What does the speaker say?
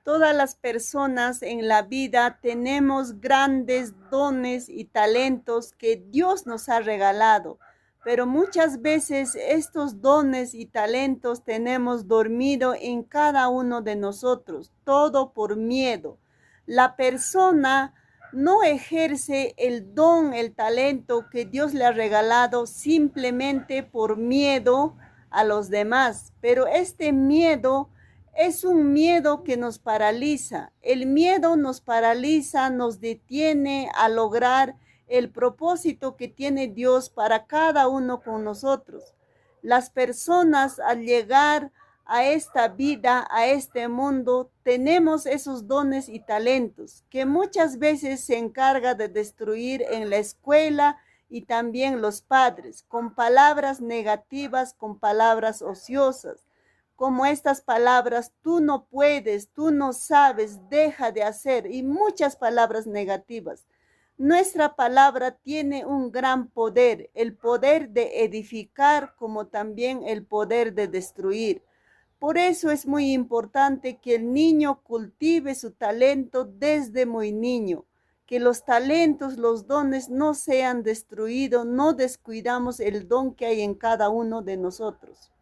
Todas las personas en la vida tenemos grandes dones y talentos que Dios nos ha regalado, pero muchas veces estos dones y talentos tenemos dormido en cada uno de nosotros, todo por miedo. La persona no ejerce el don, el talento que Dios le ha regalado simplemente por miedo a los demás, pero este miedo es un miedo que nos paraliza. El miedo nos paraliza, nos detiene a lograr el propósito que tiene Dios para cada uno con nosotros. Las personas al llegar a esta vida, a este mundo, tenemos esos dones y talentos que muchas veces se encarga de destruir en la escuela y también los padres, con palabras negativas, con palabras ociosas como estas palabras, tú no puedes, tú no sabes, deja de hacer, y muchas palabras negativas. Nuestra palabra tiene un gran poder, el poder de edificar como también el poder de destruir. Por eso es muy importante que el niño cultive su talento desde muy niño, que los talentos, los dones no sean destruidos, no descuidamos el don que hay en cada uno de nosotros.